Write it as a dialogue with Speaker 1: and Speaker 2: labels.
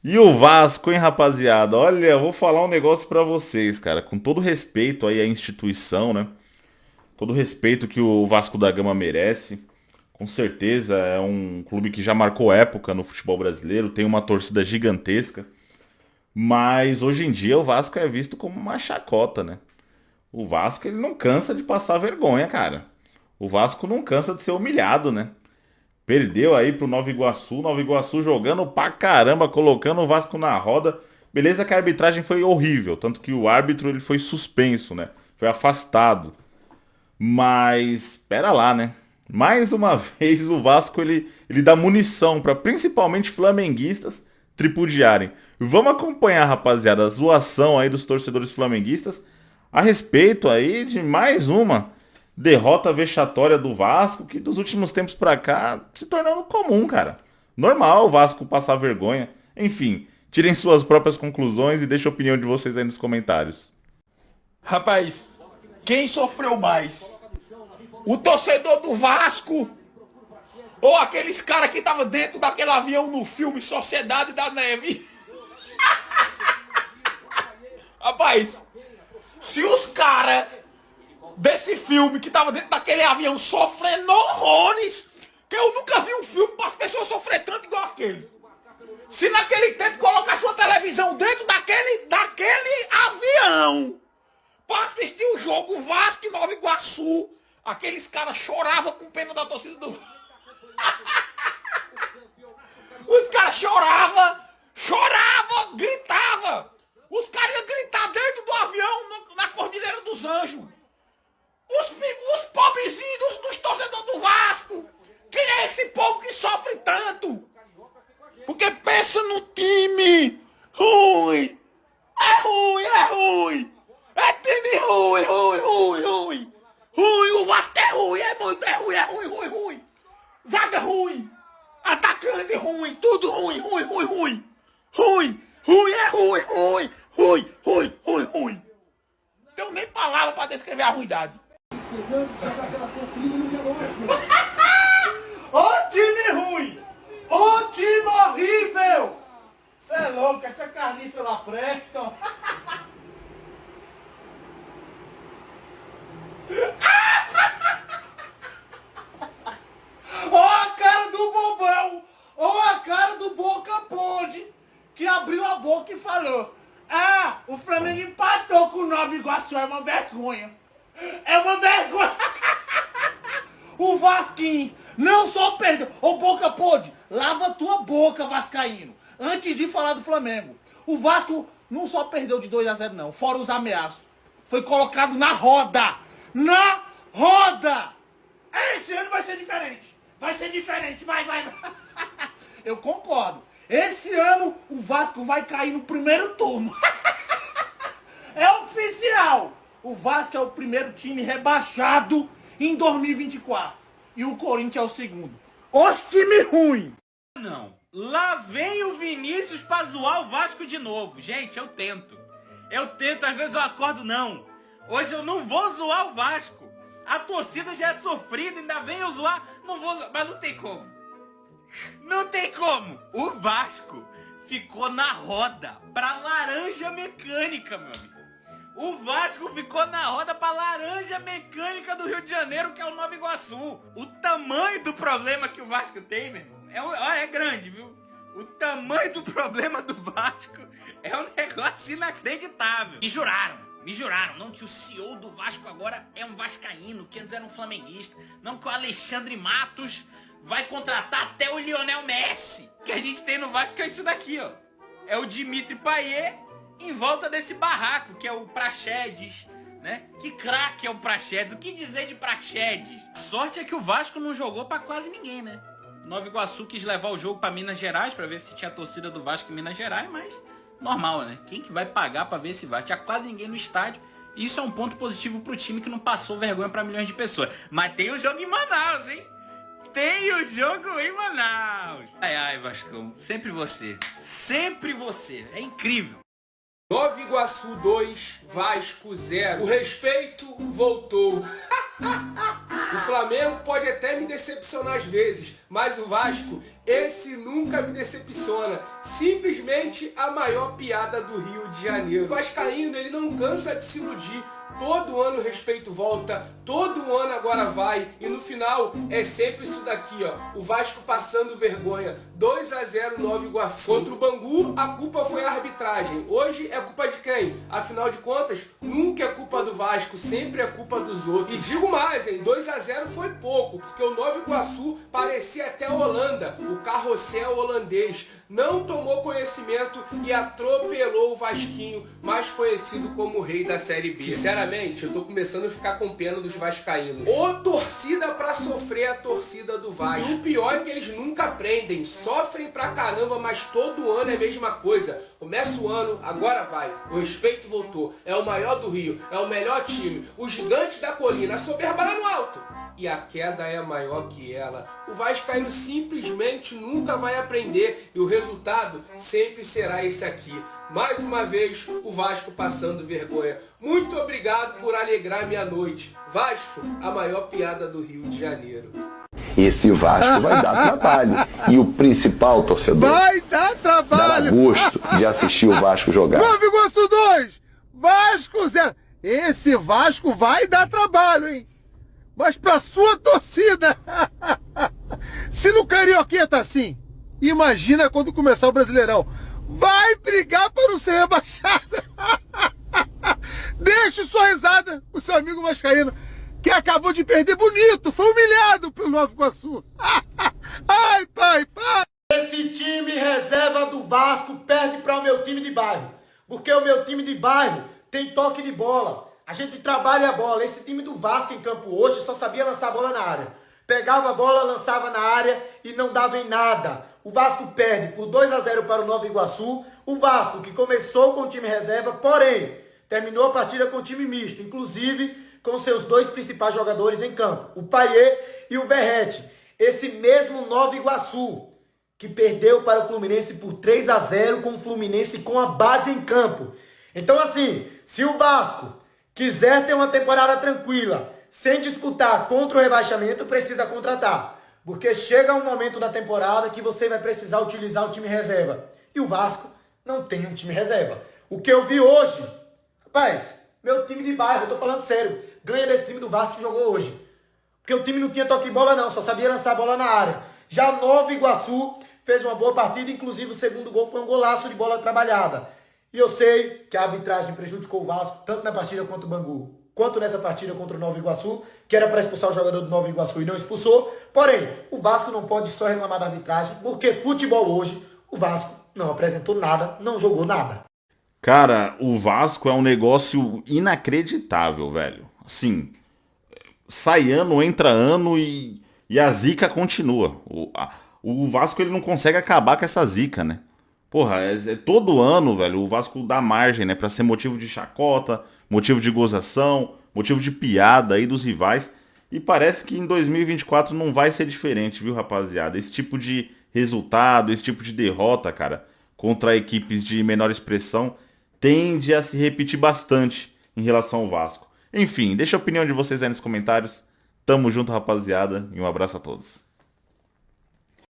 Speaker 1: E o Vasco, hein, rapaziada? Olha, eu vou falar um negócio pra vocês, cara. Com todo respeito aí à instituição, né? Todo respeito que o Vasco da Gama merece. Com certeza é um clube que já marcou época no futebol brasileiro, tem uma torcida gigantesca. Mas hoje em dia o Vasco é visto como uma chacota, né? O Vasco ele não cansa de passar vergonha, cara. O Vasco não cansa de ser humilhado, né? Perdeu aí pro Nova Iguaçu jogando pra caramba, colocando o Vasco na roda. Beleza que a arbitragem foi horrível, tanto que o árbitro ele foi suspenso, né? Foi afastado. Mas, pera lá, né? Mais uma vez o Vasco ele dá munição para principalmente flamenguistas tripudiarem. Vamos acompanhar, rapaziada, a zoação aí dos torcedores flamenguistas a respeito aí de mais uma derrota vexatória do Vasco, que dos últimos tempos pra cá se tornou comum, cara. Normal o Vasco passar vergonha. Enfim, tirem suas próprias conclusões e deixem a opinião de vocês aí nos comentários.
Speaker 2: Rapaz, quem sofreu mais? O torcedor do Vasco ou aqueles caras que estavam dentro daquele avião no filme Sociedade da Neve? Rapaz, se os caras desse filme que estavam dentro daquele avião sofrendo horrores, que eu nunca vi um filme para as pessoas sofrer tanto igual aquele. Se naquele tempo colocar sua televisão dentro daquele avião pra assistir o jogo Vasco e Nova Iguaçu, aqueles caras choravam com pena da torcida do Vasco. Os caras choravam, gritavam. Os caras iam gritar dentro do avião na Cordilheira dos Anjos. Os pobrezinhos dos torcedores do Vasco. Quem é esse povo que sofre tanto? Porque pensa no time ruim. É ruim, é ruim. É time ruim, ruim, ruim, ruim. Ruim, o Vasco é ruim, é muito, é ruim, ruim, ruim. Zaga ruim. Atacante ruim, tudo ruim, ruim, ruim, ruim. Ruim, ruim, é ruim, ruim, ruim, ruim, ruim, ruim. Não tenho nem palavra pra descrever a ruindade. Ô time ruim! Ô time horrível! Cê é louco, essa carniça lá presta. Ó a cara do bobão! Ó a cara do Boca Podre, que abriu a boca e falou: ah, o Flamengo empatou com o Nova Iguaçu, é uma vergonha. É uma vergonha. O Vasquinho não só perdeu. Ô Boca Podre, lava tua boca, vascaíno, antes de falar do Flamengo. O Vasco não só perdeu de 2-0 não, fora os ameaços. Foi colocado na roda. Na roda! Esse ano vai ser diferente. Vai ser diferente, vai. Eu concordo. Esse ano o Vasco vai cair no primeiro turno. É oficial. O Vasco é o primeiro time rebaixado em 2024. E o Corinthians é o segundo. Os time ruim.
Speaker 3: Não. Lá vem o Vinícius pra zoar o Vasco de novo. Gente, eu tento. Às vezes eu acordo, não. Hoje eu não vou zoar o Vasco. A torcida já é sofrida, ainda vem eu zoar. Não vou zoar, mas não tem como. Não tem como. O Vasco ficou na roda pra laranja mecânica, meu amigo. O Vasco ficou na roda pra laranja mecânica do Rio de Janeiro, que é o Nova Iguaçu. O tamanho do problema que o Vasco tem, meu irmão, é grande, viu? O tamanho do problema do Vasco é um negócio inacreditável. Me juraram, não que o CEO do Vasco agora é um vascaíno, que antes era um flamenguista. Não que o Alexandre Matos vai contratar até o Lionel Messi. O que a gente tem no Vasco é isso daqui, ó. É o Dimitri Payet em volta desse barraco, que é o Praxedes, né? Que craque é o Praxedes. O que dizer de Praxedes? A sorte é que o Vasco não jogou pra quase ninguém, né? Nova Iguaçu quis levar o jogo pra Minas Gerais pra ver se tinha torcida do Vasco em Minas Gerais, mas normal, né? Quem que vai pagar pra ver esse Vasco? Tinha quase ninguém no estádio. E isso é um ponto positivo pro time que não passou vergonha pra milhões de pessoas. Mas tem o jogo em Manaus, hein? Tem o jogo em Manaus. Ai, Vascão. Sempre você. Sempre você. É incrível.
Speaker 4: Nova Iguaçu 2, Vasco 0. O respeito voltou. O Flamengo pode até me decepcionar às vezes, mas o Vasco, esse nunca me decepciona. Simplesmente a maior piada do Rio de Janeiro. O vascaíno, ele não cansa de se iludir. Todo ano o respeito volta, todo ano agora vai, e no final é sempre isso daqui, ó. O Vasco passando vergonha, 2-0 Nova Iguaçu. Contra o Bangu, a culpa foi a arbitragem. Hoje é culpa de quem? Afinal de contas, nunca é culpa do Vasco, sempre é culpa dos outros. E digo mais, hein, 2-0 foi pouco, porque o Nova Iguaçu parecia até a Holanda, o carrossel holandês. Não tomou conhecimento e atropelou o Vasquinho, mais conhecido como o rei da Série B. Sinceramente, eu tô começando a ficar com pena dos vascaínos. Ô torcida pra sofrer a torcida do Vasco. E o pior é que eles nunca aprendem, sofrem pra caramba, mas todo ano é a mesma coisa. Começa o ano, agora vai. O respeito voltou, é o maior do Rio, é o melhor time, o gigante da colina, a soberba lá no alto. E a queda é maior que ela. O vascaíno simplesmente nunca vai aprender e o resultado sempre será esse aqui. Mais uma vez, o Vasco passando vergonha. Muito obrigado por alegrar minha noite. Vasco, a maior piada do Rio de Janeiro.
Speaker 5: Esse Vasco vai dar trabalho. E o principal torcedor
Speaker 6: Vai dar trabalho.
Speaker 5: dará gosto de assistir o Vasco jogar.
Speaker 6: Nova Iguaçu 2, Vasco 0. Esse Vasco vai dar trabalho, hein? Mas pra sua torcida. Se no Carioquinha tá assim, imagina quando começar o Brasileirão. Vai brigar para não ser rebaixado. Deixe sua risada, o seu amigo vascaíno, que acabou de perder bonito, foi humilhado pelo Nova Iguaçu. Ai, pai.
Speaker 7: Esse time reserva do Vasco perde para o meu time de bairro. Porque o meu time de bairro tem toque de bola. A gente trabalha a bola. Esse time do Vasco em campo hoje só sabia lançar a bola na área. Pegava a bola, lançava na área e não dava em nada. O Vasco perde por 2-0 para o Nova Iguaçu. O Vasco que começou com o time reserva, porém, terminou a partida com o time misto. Inclusive com seus dois principais jogadores em campo. O Payet e o Verrete. Esse mesmo Nova Iguaçu que perdeu para o Fluminense por 3-0 com o Fluminense com a base em campo. Então assim, se o Vasco quiser ter uma temporada tranquila, sem disputar contra o rebaixamento, precisa contratar. Porque chega um momento da temporada que você vai precisar utilizar o time reserva. E o Vasco não tem um time reserva. O que eu vi hoje, rapaz, meu time de bairro, eu tô falando sério, ganha desse time do Vasco que jogou hoje. Porque o time não tinha toque de bola não, só sabia lançar a bola na área. Já Nova Iguaçu fez uma boa partida, inclusive o segundo gol foi um golaço de bola trabalhada. E eu sei que a arbitragem prejudicou o Vasco, tanto na partida contra o Bangu, quanto nessa partida contra o Nova Iguaçu, que era para expulsar o jogador do Nova Iguaçu e não expulsou. Porém, o Vasco não pode só reclamar da arbitragem, porque futebol hoje, o Vasco não apresentou nada, não jogou nada.
Speaker 1: Cara, o Vasco é um negócio inacreditável, velho. Assim, sai ano, entra ano e a zica continua. O Vasco ele não consegue acabar com essa zica, né? Porra, todo ano, velho, o Vasco dá margem, né, pra ser motivo de chacota, motivo de gozação, motivo de piada aí dos rivais. E parece que em 2024 não vai ser diferente, viu, rapaziada? Esse tipo de resultado, esse tipo de derrota, cara, contra equipes de menor expressão, tende a se repetir bastante em relação ao Vasco. Enfim, deixa a opinião de vocês aí nos comentários. Tamo junto, rapaziada, e um abraço a todos.